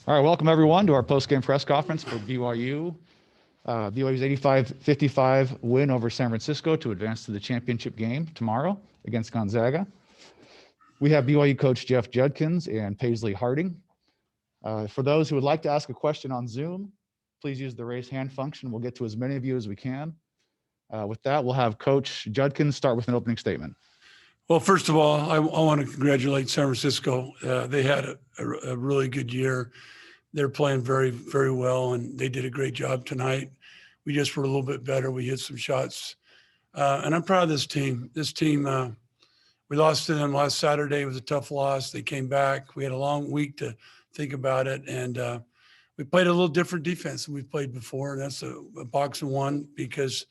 All right, welcome everyone to our post-game press conference for BYU. BYU's 85-55 win over San Francisco to advance to the championship game tomorrow against Gonzaga. We have BYU coach Jeff Judkins and Paisley Harding. For those who would like to ask a question on Zoom, please use the raise hand function. We'll get to as many of you as we can. With that, we'll have Coach Judkins start with an opening statement. Well, first of all, I want to congratulate San Francisco. They had a really good year. They're playing very, very well, and they did a great job tonight. We just were a little bit better. We hit some shots. And I'm proud of this team. This team, we lost to them last Saturday. It was a tough loss. They came back. We had a long week to think about it. And we played a little different defense than we've played before. And that's a box of one because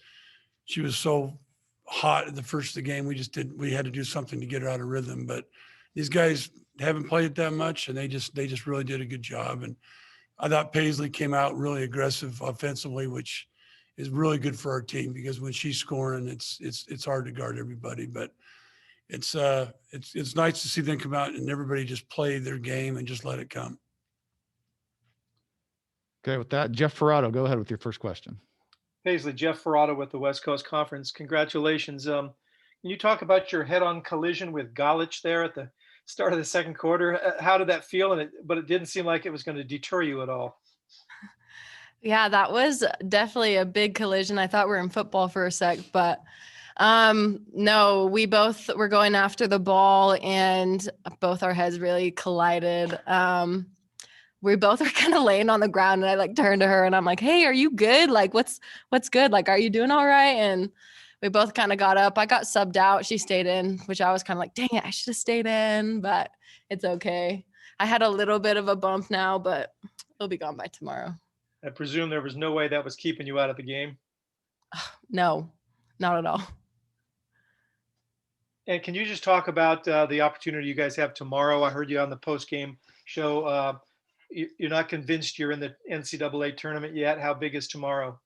she was so hot at the first of the game. We had to do something to get her out of rhythm. But these guys haven't played it that much, and they just really did a good job. And I thought Paisley came out really aggressive offensively, which is really good for our team because when she's scoring, it's hard to guard everybody. But it's nice to see them come out and everybody just play their game and just let it come. Okay, with that, Jeff Ferrato, go ahead with your first question. Paisley, Jeff Ferrato with the West Coast Conference. Congratulations. Can you talk about your head-on collision with Galich there at the start of the second quarter? How did that feel? But it didn't seem like it was going to deter you at all. Yeah, that was definitely a big collision. I thought we were in football for a sec, but no, we both were going after the ball and both our heads really collided. We both were kind of laying on the ground, and I turned to her and I'm like, "Hey, are you good? What's good? Are you doing all right?" And we both kind of got up. I got subbed out. She stayed in, which I was kind of like, dang it, I should have stayed in, but it's okay. I had a little bit of a bump now, but it'll be gone by tomorrow. I presume there was no way that was keeping you out of the game? No, not at all. And can you just talk about the opportunity you guys have tomorrow? I heard you on the post-game show. You're not convinced you're in the NCAA tournament yet. How big is tomorrow?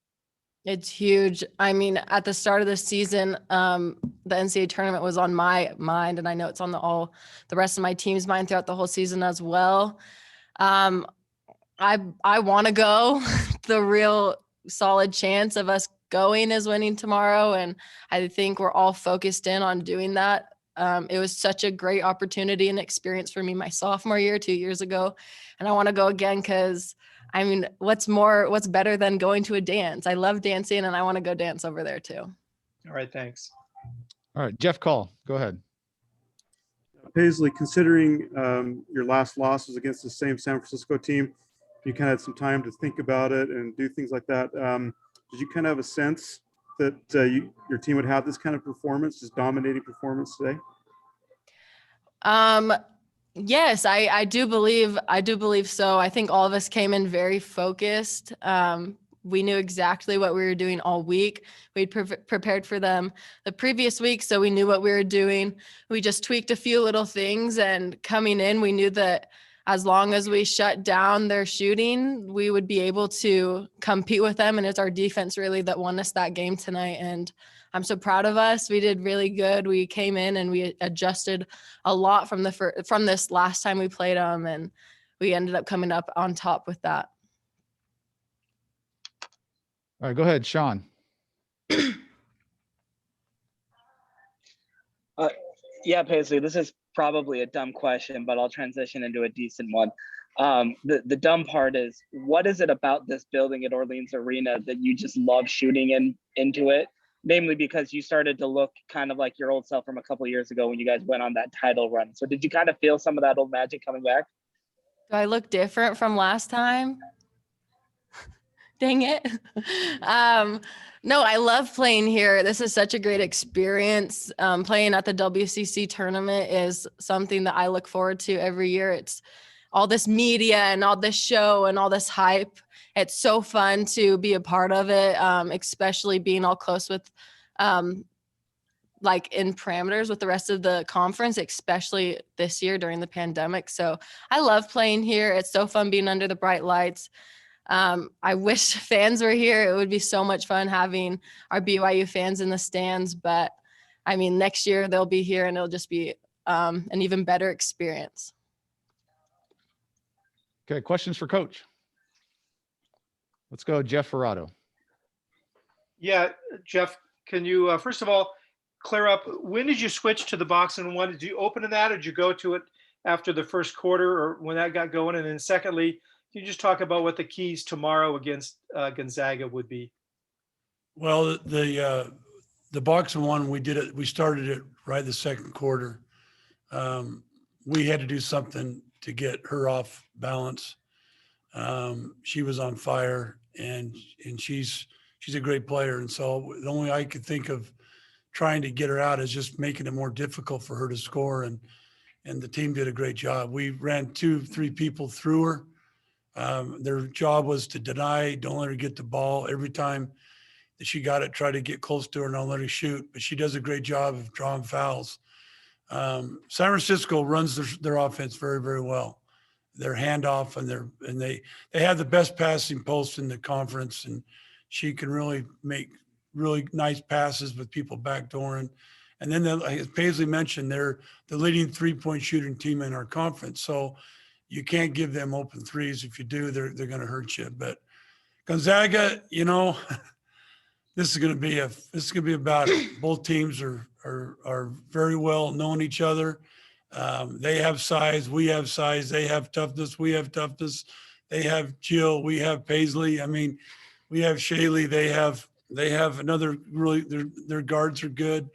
It's huge. I mean, at the start of the season, the NCAA tournament was on my mind, and I know it's on the rest of my team's mind throughout the whole season as well. I want to go. The real solid chance of us going is winning tomorrow, and I think we're all focused in on doing that. It was such a great opportunity and experience for me my sophomore year, 2 years ago, and I want to go again because I mean, what's better than going to a dance? I love dancing, and I want to go dance over there too. All right, thanks. All right, Jeff Call, go ahead. Paisley, considering your last loss was against the same San Francisco team, you kind of had some time to think about it and do things like that. Did you kind of have a sense that your team would have this kind of performance, this dominating performance today? Yes, I do believe so. I think all of us came in very focused. We knew exactly what we were doing all week. We'd prepared for them the previous week, so we knew what we were doing. We just tweaked a few little things, and coming in, we knew that as long as we shut down their shooting, we would be able to compete with them. And it's our defense really that won us that game tonight. And I'm so proud of us. We did really good. We came in and we adjusted a lot from this last time we played them, and we ended up coming up on top with that. All right, go ahead, Sean. Yeah, Paisley, this is probably a dumb question, but I'll transition into a decent one. The dumb part is, what is it about this building at Orleans Arena that you just love shooting into it? Namely because you started to look kind of like your old self from a couple of years ago when you guys went on that title run. So did you kind of feel some of that old magic coming back? Do I look different from last time? Dang it. No, I love playing here. This is such a great experience. Playing at the WCC tournament is something that I look forward to every year. It's all this media and all this show and all this hype. It's so fun to be a part of it, especially being all close with like in parameters with the rest of the conference, especially this year during the pandemic. So I love playing here. It's so fun being under the bright lights. I wish fans were here. It would be so much fun having our BYU fans in the stands, but I mean, next year they'll be here and it'll just be an even better experience. Okay, questions for Coach? Let's go, Jeff Ferrato. Yeah, Jeff, can you first of all clear up when did you switch to the box and one? Did you open in that, or did you go to it after the first quarter, or when that got going? And then secondly, can you just talk about what the keys tomorrow against Gonzaga would be? Well, the box and one, we did it. We started it right the second quarter. We had to do something to get her off balance. She was on fire, and she's a great player. And so the only I could think of trying to get her out is just making it more difficult for her to score. And the team did a great job. We ran 2-3 people through her. Their job was to deny, don't let her get the ball. Every time that she got it, try to get close to her and don't let her shoot. But she does a great job of drawing fouls. San Francisco runs their offense very, very well. Their handoff and they have the best passing post in the conference, and she can really make really nice passes with people backdooring. And then, as Paisley mentioned, they're the leading 3-point shooting team in our conference. So you can't give them open threes. If you do, they're going to hurt you. But Gonzaga, this is going to be about it. Both teams are very well knowing each other. They have size, we have size. They have toughness, we have toughness. They have Jill, we have Paisley. I mean, we have Shaylee. They have another really. Their guards are good.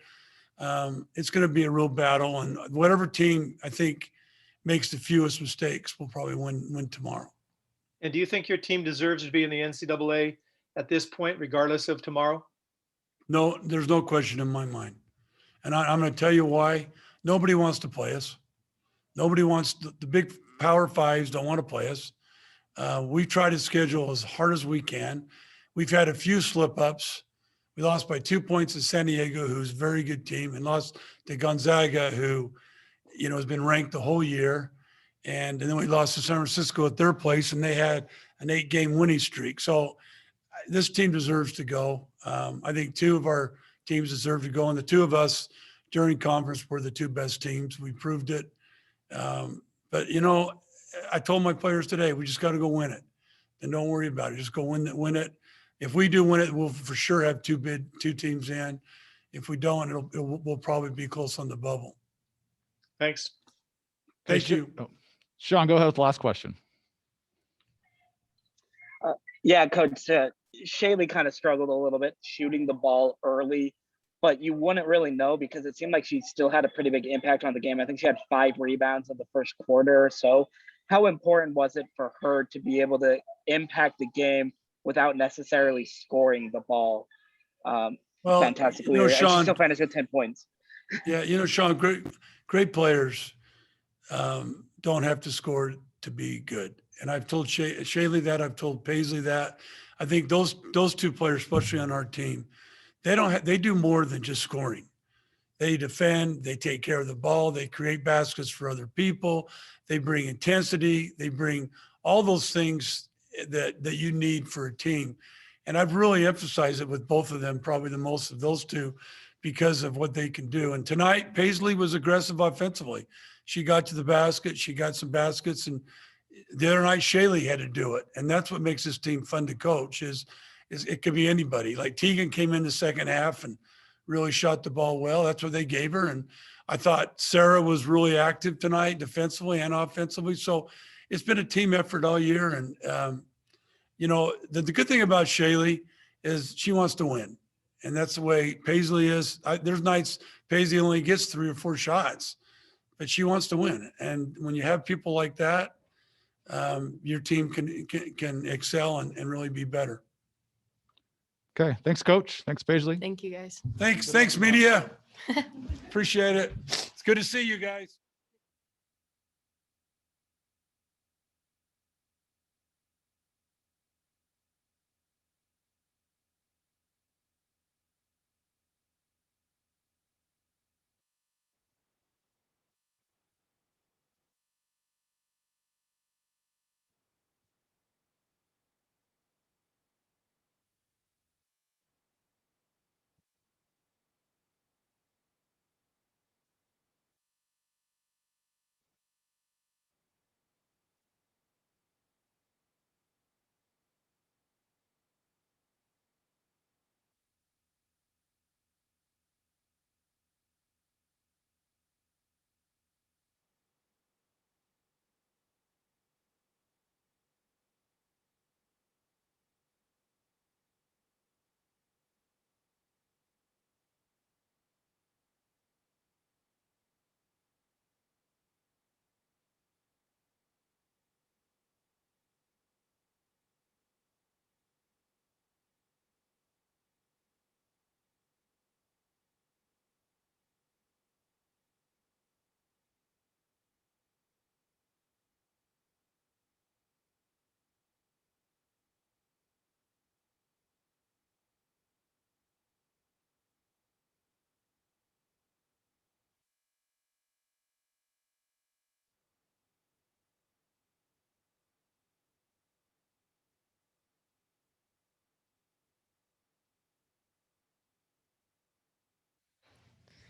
It's going to be a real battle, and whatever team I think makes the fewest mistakes will probably win tomorrow. And do you think your team deserves to be in the NCAA at this point, regardless of tomorrow? No, there's no question in my mind. And I'm going to tell you why. Nobody wants to play us. Nobody wants the big Power Fives don't want to play us. We try to schedule as hard as we can. We've had a few slip ups. We lost by 2 points to San Diego, who's a very good team, and lost to Gonzaga, who, has been ranked the whole year. And then we lost to San Francisco at their place, and they had an 8-game winning streak. So this team deserves to go. I think 2 of our teams deserve to go, and the 2 of us during conference were the 2 best teams. We proved it. But I told my players today, we just got to go win it, and don't worry about it. Just go win it. If we do win it, we'll for sure have 2 teams in. If we don't, we'll probably be close on the bubble. Thanks. Thank you. Sean, go ahead with the last question. Yeah, Coach, Shaylee kind of struggled a little bit shooting the ball early, but you wouldn't really know because it seemed like she still had a pretty big impact on the game. I think she had 5 rebounds in the first quarter or so. How important was it for her to be able to impact the game without necessarily scoring the ball fantastically? And she Sean, still finished with 10 points. Yeah, Sean, great players don't have to score to be good. And I've told Shaylee that, I've told Paisley that. I think those 2 players, especially on our team, they do more than just scoring. They defend, they take care of the ball, they create baskets for other people, they bring intensity, they bring all those things that you need for a team. And I've really emphasized it with both of them, probably the most of those 2, because of what they can do. And tonight, Paisley was aggressive offensively. She got to the basket, she got some baskets, and the other night Shaylee had to do it. And that's what makes this team fun to coach is it could be anybody. Like Tegan came in the second half and really shot the ball well. That's what they gave her. And I thought Sarah was really active tonight, defensively and offensively. So it's been a team effort all year. And, the good thing about Shaylee is she wants to win. And that's the way Paisley is. There's nights Paisley only gets 3 or 4 shots, but she wants to win. And when you have people like that, your team can excel and really be better. Okay. Thanks, Coach. Thanks, Paisley. Thank you, guys. Thanks, media. Appreciate it. It's good to see you guys.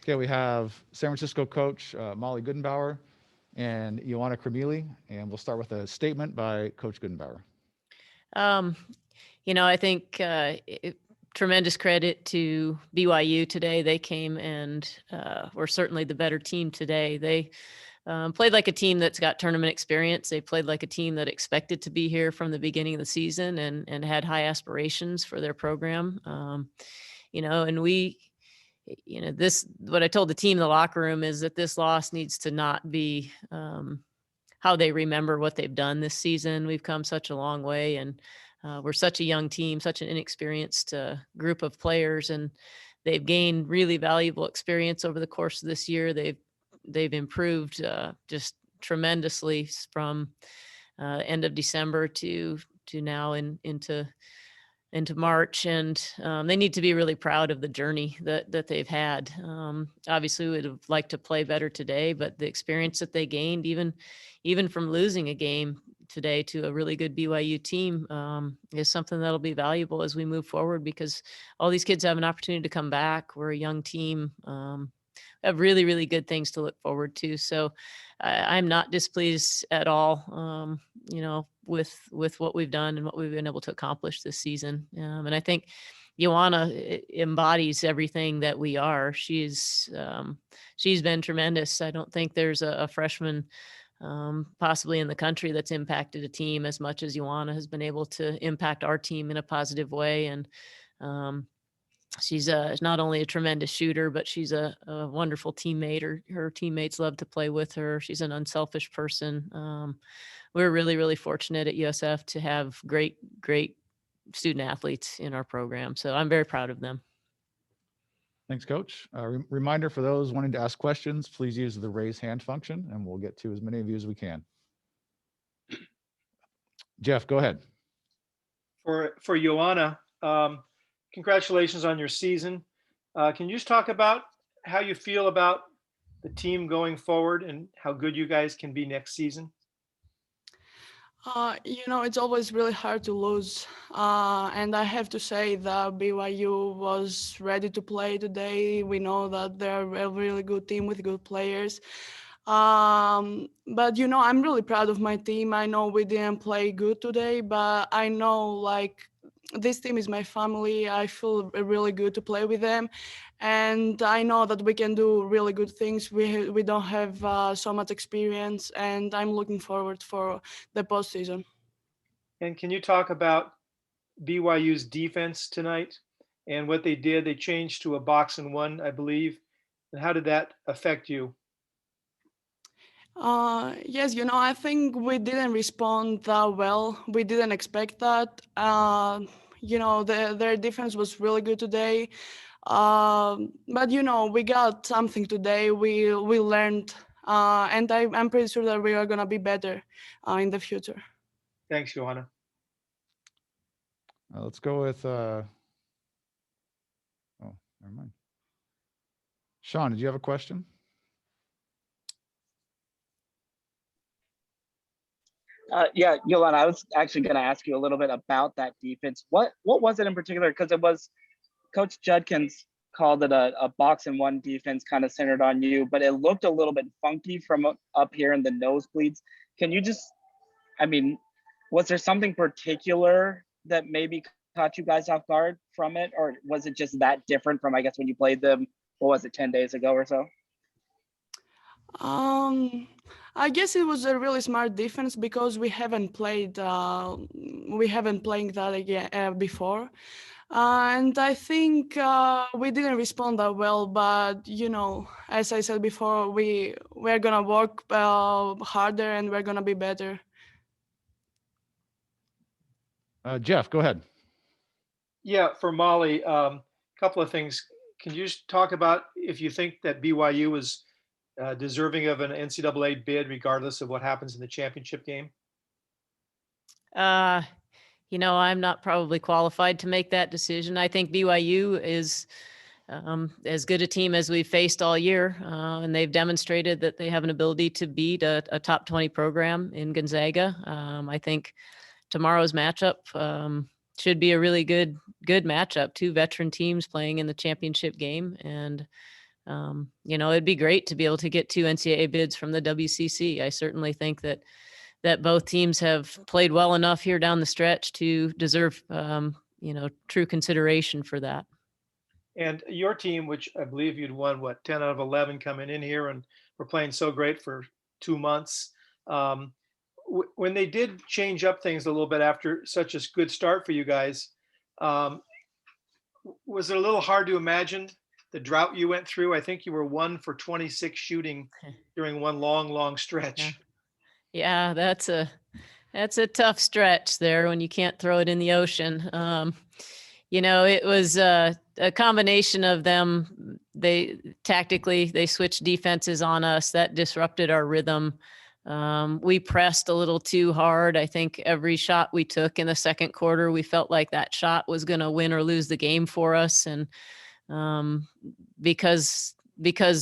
Okay, we have San Francisco coach Molly Goodenbauer and Ioana Kremili, and we'll start with a statement by Coach Goodenbauer. I think tremendous credit to BYU today. They came and were certainly the better team today. They played like a team that's got tournament experience. They played like a team that expected to be here from the beginning of the season and had high aspirations for their program. And we, what I told the team in the locker room is that this loss needs to not be how they remember what they've done this season. We've come such a long way, and we're such a young team, such an inexperienced group of players, and they've gained really valuable experience over the course of this year. They've improved just tremendously from end of December to now into March, and they need to be really proud of the journey that they've had. Obviously, we would have liked to play better today, but the experience that they gained, even from losing a game today to a really good BYU team, is something that'll be valuable as we move forward, because all these kids have an opportunity to come back. We're a young team. Have really, really good things to look forward to. So I'm not displeased at all, with what we've done and what we've been able to accomplish this season. And I think Ioana embodies everything that we are. She's been tremendous. I don't think there's a freshman possibly in the country that's impacted a team as much as Ioana has been able to impact our team in a positive way. And she's not only a tremendous shooter, but she's a wonderful teammate. Her teammates love to play with her. She's an unselfish person. We're really, really fortunate at USF to have great student athletes in our program. So I'm very proud of them. Thanks, Coach. Reminder for those wanting to ask questions, please use the raise hand function, and we'll get to as many of you as we can. Jeff, go ahead. For Ioana, congratulations on your season. Can you just talk about how you feel about the team going forward and how good you guys can be next season? It's always really hard to lose. And I have to say that BYU was ready to play today. We know that they're a really good team with good players. But, I'm really proud of my team. I know we didn't play good today, but I know, this team is my family. I feel really good to play with them. And I know that we can do really good things. We don't have so much experience, and I'm looking forward for the postseason. And can you talk about BYU's defense tonight and what they did? They changed to a box and one, I believe. And how did that affect you? Yes, I think we didn't respond that well. We didn't expect that. Their defense was really good today. But we got something today. We learned, and I'm pretty sure that we are gonna be better in the future. Thanks, Ioana. Let's go with. Oh, never mind. Sean, did you have a question? Yeah, Ioana, I was actually going to ask you a little bit about that defense. What was it in particular? Because it was Coach Judkins called it a box and one defense, kind of centered on you, but it looked a little bit funky from up here in the nosebleeds. Can you was there something particular that maybe caught you guys off guard from it, or was it just that different from, I guess, when you played them, 10 days ago or so? I guess it was a really smart defense because we haven't played that again before. And I think we didn't respond that well, but as I said before, we're gonna work harder and we're gonna be better. Jeff, go ahead. Yeah, for Molly, couple of things. Can you just talk about if you think that BYU is deserving of an NCAA bid, regardless of what happens in the championship game? I'm not probably qualified to make that decision. I think BYU is as good a team as we've faced all year, and they've demonstrated that they have an ability to beat a top 20 program in Gonzaga. I think tomorrow's matchup should be a really good matchup. Two veteran teams playing in the championship game, and It'd be great to be able to get 2 NCAA bids from the WCC. I certainly think that both teams have played well enough here down the stretch to deserve, true consideration for that. And your team, which I believe you'd won, 10 out of 11 coming in here and were playing so great for 2 months. When they did change up things a little bit after such a good start for you guys, was it a little hard to imagine the drought you went through? I think you were 1 for 26 shooting during one long stretch. Yeah, that's a tough stretch there when you can't throw it in the ocean. It was a combination of them. They switched defenses on us that disrupted our rhythm. We pressed a little too hard. I think every shot we took in the second quarter, we felt like that shot was going to win or lose the game for us. And because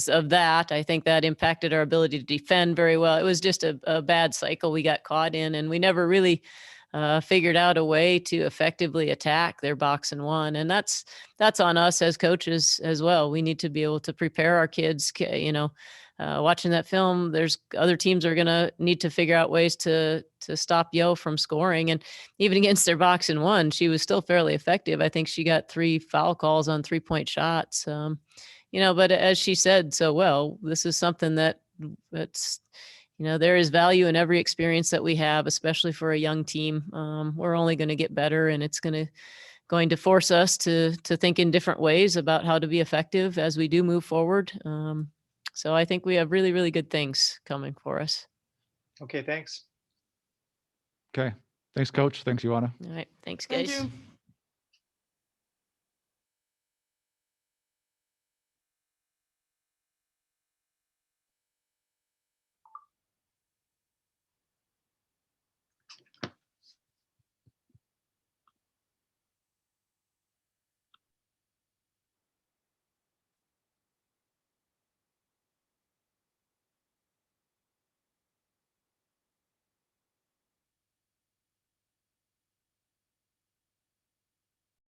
of that, I think that impacted our ability to defend very well. It was just a bad cycle we got caught in, and we never really figured out a way to effectively attack their box and one. And that's on us as coaches as well. We need to be able to prepare our kids, watching that film, there's other teams are going to need to figure out ways to stop Yo from scoring. And even against their box and one, she was still fairly effective. I think she got 3 foul calls on 3-point shots. But as she said so well, this is something that's there is value in every experience that we have, especially for a young team. We're only going to get better, and it's going to force us to think in different ways about how to be effective as we do move forward. So I think we have really, really good things coming for us. Okay, thanks. Okay. Thanks, Coach. Thanks, Ioana. All right. Thanks, Thank guys. you.